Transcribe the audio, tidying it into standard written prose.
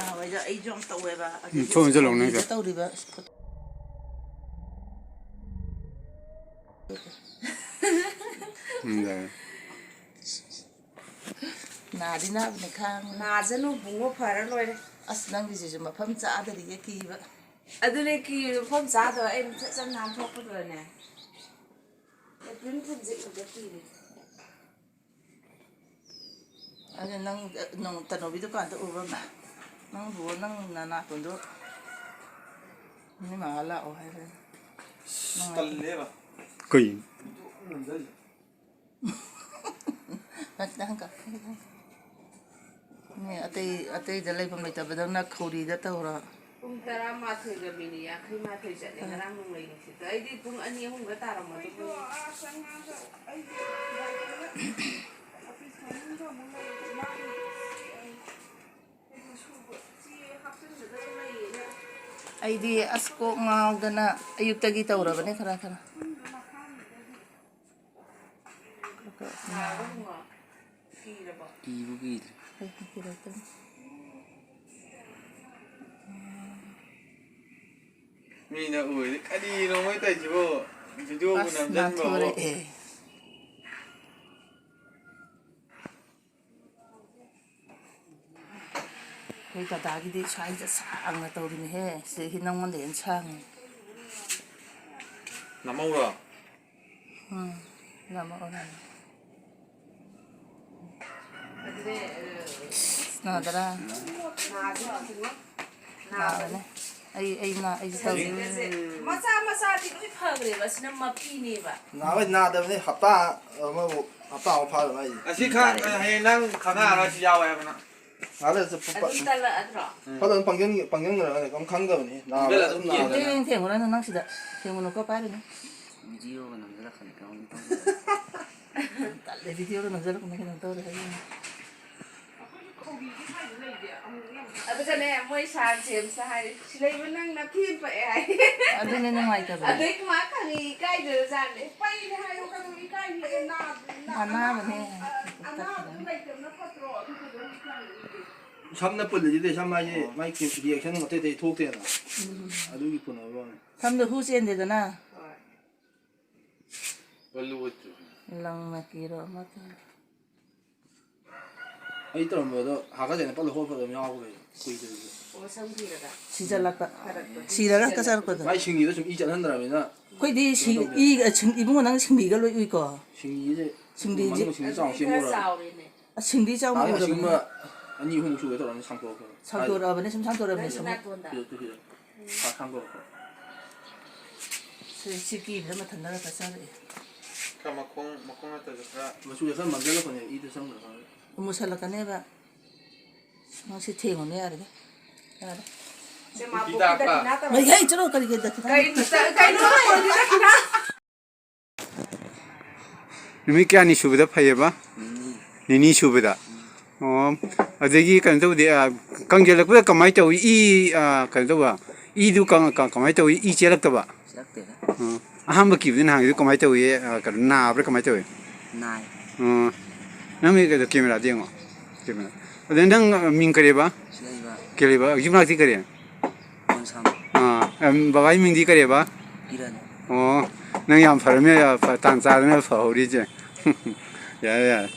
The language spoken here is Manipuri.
ꯅꯍꯥꯟꯋꯥꯏꯗ ꯑꯩꯁꯨ ꯌꯥꯝ ꯇꯧꯋꯦꯕ ꯊꯣꯡꯁꯨ ꯂꯧꯅꯩꯗ ꯇꯧꯔꯤꯕ ꯅꯥꯗꯤ ꯅꯥꯕꯅꯤ ꯈꯥꯡ ꯅꯥꯖꯅꯨ ꯕꯨꯡꯉꯣ ꯐꯔ ꯂꯣꯏꯔꯦ ꯑꯁ ꯅꯪꯒꯤꯁꯤꯁꯨ ꯃꯐꯝ ꯆꯥꯗꯔꯤꯒꯦ ꯀꯤꯕ ꯑꯗꯨꯅꯦ ꯀꯤꯕ ꯃꯐꯝ ꯆꯥꯗꯕ ꯑꯩꯅ ꯆꯠ ꯅꯥꯟꯊꯣꯛꯄꯗꯨꯅꯦ ꯑꯦꯄ꯭ꯔꯤꯜ ꯐꯨꯜꯁꯦ ꯎꯕ ꯀꯤꯔꯦ ꯑꯗꯨ ꯅꯪ ꯇꯅꯣꯕꯤ ꯗꯨꯀꯥꯟꯗ ꯎꯕ ꯅꯪꯕꯨ ꯅꯪ ꯅꯅꯥꯇꯣꯟꯗꯣ ꯃꯤ ꯃꯉꯥ ꯂꯥꯛꯑꯣ ꯍꯥꯏꯔꯦ ꯇꯜꯂꯦꯕ ꯀꯩ ꯑꯇꯩꯗ ꯂꯩꯐꯝ ꯂꯩꯇꯕꯗꯧꯅ ꯈꯧꯔꯤꯗ ꯇꯧꯔꯣ ꯄꯨꯡ 11ꯒ ꯃꯤꯅꯤꯠ 52 ꯆꯠꯂꯦ ꯉꯔꯥꯡ ꯅꯣꯡꯂꯩ ꯅꯨꯡꯁꯤꯠꯇ ꯑꯩꯗꯤ ꯄꯨꯡ 2 3ꯒ ꯇꯥꯔꯝꯃꯗꯤ ꯑꯩꯗꯤ ꯑꯁ ꯀꯣꯛ ꯉꯥꯎꯗꯅ ꯑꯌꯨꯛꯇꯒꯤ ꯇꯧꯔꯕꯅꯦ ꯈꯔ ꯀꯤꯕꯨ ꯀꯤꯗ꯭ꯔꯦ ꯃꯤꯅ ꯎꯔꯗꯤ ꯀꯔꯤꯅꯣ ꯃꯣꯏ ꯇꯧꯏꯁꯤꯕꯣ ꯚꯤꯗꯤꯑꯣꯕꯨ ꯅꯝꯖꯟꯕꯕꯣ ꯑꯩꯈꯣꯏ ꯗꯗꯥꯒꯤꯗꯤ ꯁ꯭ꯋꯥꯏꯗ ꯁꯥꯡꯅ ꯇꯧꯔꯤꯅꯤꯍꯦ ꯁꯤꯗꯒꯤ ꯅꯪꯉꯣꯟꯗ ꯍꯦꯟꯅ ꯁꯥꯡꯉꯤ ꯅꯃꯧꯔꯣ ꯅꯥꯗ꯭ꯔꯥ ꯅꯥꯕꯅꯦ ꯑꯩꯁꯨ ꯇꯧꯔꯤ ꯃꯆꯥ ꯃꯆꯥꯗꯤ ꯂꯣꯏ ꯐꯈ꯭ꯔꯦꯕ ꯁꯤꯅ ꯃꯄꯤꯅꯦꯕ ꯅꯥꯕꯩ ꯅꯥꯗꯕꯅꯤ ꯍꯞꯇꯥ ꯑꯃ ꯐꯥꯔꯕ ꯑꯩ ꯑꯁꯤ ꯍꯌꯦꯡ ꯅꯪ ꯈꯪꯉꯛꯑꯔꯣꯏ ꯁꯤ ꯌꯥꯎꯋꯦ ꯍꯥꯏꯕꯅ ꯅꯥꯗ ꯑꯗꯨꯝ ꯇꯜꯂꯛꯑꯗ꯭ꯔꯣ ꯐꯖꯅ ꯄꯪꯖꯟꯈ꯭ꯔꯒꯅꯦ ꯀꯝ ꯈꯪꯗꯕꯅꯤ ꯅꯥꯕ ꯑꯗꯨꯝ ꯅꯥꯗꯅ ꯊꯦꯡꯉꯨꯔꯅꯨ ꯅꯪ ꯁꯤꯗ ꯊꯦꯡꯉꯨꯅꯨꯀꯣ ꯄꯥꯏꯔꯨꯅꯨ ꯚꯤꯗꯤꯑꯣꯒ ꯅꯝꯖꯜꯂꯛꯀꯅꯤ ꯀꯃꯥꯏꯅ ꯇꯜꯂꯦ ꯚꯤꯗꯤꯑꯣꯒ ꯅꯝꯖꯜꯂꯛꯀꯅꯤ ꯀꯩꯅꯣ ꯇꯧꯔꯦ ꯍꯥꯏꯌꯦ ꯑꯗꯨꯒꯅꯦ ꯃꯣꯏ ꯁꯥꯔ ꯖꯦꯝꯁꯅ ꯍꯥꯏꯔꯤ ꯁꯤ ꯂꯩꯕ ꯅꯪ ꯅꯊꯤ ꯄꯛꯑꯦ ꯍꯥꯏ ꯑꯗꯨꯅꯦ ꯅꯨꯡꯉꯥꯏꯇꯕꯅꯦ ꯑꯗꯩ ꯃꯥ ꯈꯪꯉꯤ ꯏꯀꯥꯏꯖꯔꯖꯥꯠꯅꯦ ꯄꯩꯔꯦ ꯍꯥꯏꯌꯣ ꯀꯩꯗꯧ ꯏꯀꯥꯏꯔꯤꯒꯦ ꯑꯅꯥꯕꯅꯦ ꯑꯅꯥꯕꯗꯨ ꯂꯩꯇꯕꯅ ꯐꯠꯇ꯭ꯔꯣ ꯑꯗꯨꯗꯨꯒ ꯁꯝꯅ ꯄꯨꯜꯂꯤꯁꯤꯗꯤ ꯁꯝ ꯍꯥꯏꯁꯦ ꯃꯥꯒꯤ ꯔꯤꯌꯦꯛꯁꯟ ꯑꯇꯩ ꯑꯇꯩ ꯊꯣꯛꯇꯦꯅ ꯑꯗꯨꯒꯤ ꯄꯨꯅꯕ ꯋꯥꯅꯤ ꯁꯝꯗꯣ ꯍꯨ ꯆꯦꯟꯗꯦꯗꯅ ꯂꯪꯅ ꯀꯤꯔꯣ ꯑꯃ ꯑꯩ ꯇꯧꯔꯝꯕꯗꯣ ꯍꯥꯒꯠꯆꯅ ꯄꯠꯂ ꯈꯣꯠꯄ ꯑꯗꯨꯝ ꯌꯥꯎꯈ꯭ꯔꯦ ꯀꯨꯏꯗꯕꯤꯗ ꯑꯣ ꯁꯝ ꯀꯤꯔꯒ ꯁꯤꯖꯜꯂꯛꯄ ꯁꯤꯔꯒ ꯀꯆꯔꯛꯄꯗꯣ ꯃꯥꯏ ꯁꯤꯡꯂꯤꯗꯣ ꯁꯨꯝ ꯏ ꯆꯠꯍꯟꯗ꯭ꯔꯕꯅꯤꯅ ꯑꯩꯈꯣꯏꯗꯤ ꯏꯕꯨꯡꯉꯣ ꯅꯪ ꯁꯤꯡꯂꯤꯒ ꯂꯣꯏ ꯎꯏꯀꯣ ꯁꯤꯡꯂꯤꯁꯦ ꯁꯤꯡꯂꯤꯁꯦ ꯃꯅꯨꯡ ꯁꯤꯡꯂꯤ ꯆꯥꯎ ꯑꯗꯨꯗꯤ ꯈꯔ ꯁꯦꯝꯃꯨꯔꯕꯅꯤ ꯆꯥꯎꯔꯦꯅꯦ ꯁꯤꯡꯂꯤ ꯆꯥꯎꯅ ꯎꯔꯕꯅꯤ ꯑꯁꯤꯒꯨꯝꯕ 2 3 ꯁꯨꯕ ꯇꯧꯔꯒ ꯁꯥꯡꯇꯣꯛꯈ꯭ꯔꯕ ꯁꯥꯡꯇꯣꯔꯛꯑꯕꯅꯦ ꯁꯨꯝ ꯁꯥꯡꯇꯣꯔꯛꯑꯕꯅꯦ ꯅꯪꯒꯤ ꯁꯨꯝ ꯅꯥꯇꯣꯟꯗ ꯁꯥꯡꯇꯣꯛꯈ꯭ꯔꯕ ꯁꯤ ꯀꯤꯕꯗ ꯃꯊꯟꯇ ꯀꯆꯔꯛꯑꯦ ꯈꯔ ꯃꯈꯣꯡ ꯅꯠꯇ꯭ꯔꯁꯨ ꯈꯔ ꯃꯆꯨꯁꯦ ꯈꯔ ꯃꯝꯁꯤꯜꯂꯛꯄꯅꯦ ꯏꯗ ꯆꯪꯈ꯭ꯔꯀꯥꯟꯗ ꯃꯨꯁꯜꯂꯛꯀꯅꯦꯕ ꯅꯪ ꯁꯤ ꯊꯦꯡꯉꯨꯅꯦ ꯌꯥꯔꯦ ꯌꯥꯔꯦ ꯁꯦ ꯃꯥꯕꯣꯛꯀꯤ ꯗꯈꯤꯅꯥ ꯇꯧꯔꯣ ꯍꯩ ꯆꯠꯂꯣ ꯀꯔꯤꯒꯤ ꯗꯈꯤꯅꯥ ꯀꯩꯅꯣ ꯗꯈꯤꯅꯥ ꯅꯨꯃꯤꯠ ꯀꯌꯥꯅꯤ ꯁꯨꯕꯗ ꯐꯩꯌꯦꯕ ꯅꯤꯅꯤ ꯁꯨꯕꯗ ꯑꯣ ꯑꯗꯒꯤ ꯀꯩꯅꯣ ꯇꯧꯗꯦ ꯀꯪꯁꯤꯜꯂꯛꯄꯗ ꯀꯃꯥꯏꯅ ꯇꯧꯏ ꯀꯩꯅꯣ ꯇꯧꯕ ꯏꯗꯨ ꯀꯃꯥꯏꯅ ꯇꯧꯏ ꯏ ꯆꯦꯜꯂꯛꯇꯕ ꯑꯍꯥꯟꯕ ꯀꯤꯕꯗꯤ ꯅꯍꯥꯟꯒꯤꯗꯨ ꯀꯃꯥꯏꯅ ꯇꯧꯏ ꯀꯩꯅꯣ ꯅꯥꯕ꯭ꯔꯥ ꯀꯃꯥꯏꯅ ꯇꯧꯏ ꯅꯥꯏ ꯅꯪ ꯀꯩꯅꯣ ꯀꯦꯃꯦꯔꯥꯗ ꯌꯦꯡꯉꯣ ꯀꯦꯃꯦꯔꯥ ꯑꯗꯩ ꯅꯪ ꯃꯤꯡ ꯀꯔꯤꯕ ꯀꯔꯤꯕ ꯌꯨꯝꯅꯥꯛꯇꯤ ꯀꯔꯤ ꯕꯕꯥꯒꯤ ꯃꯤꯡꯗꯤ ꯀꯔꯤꯕ ꯀꯤꯔꯟ ꯑꯣ ꯅꯪ ꯌꯥꯝ ꯐꯔꯝꯃꯦ ꯇꯥꯟ ꯆꯥꯗꯅ ꯐꯍꯧꯔꯤꯁꯦ ꯌꯥꯔꯦ ꯌꯥꯔꯦ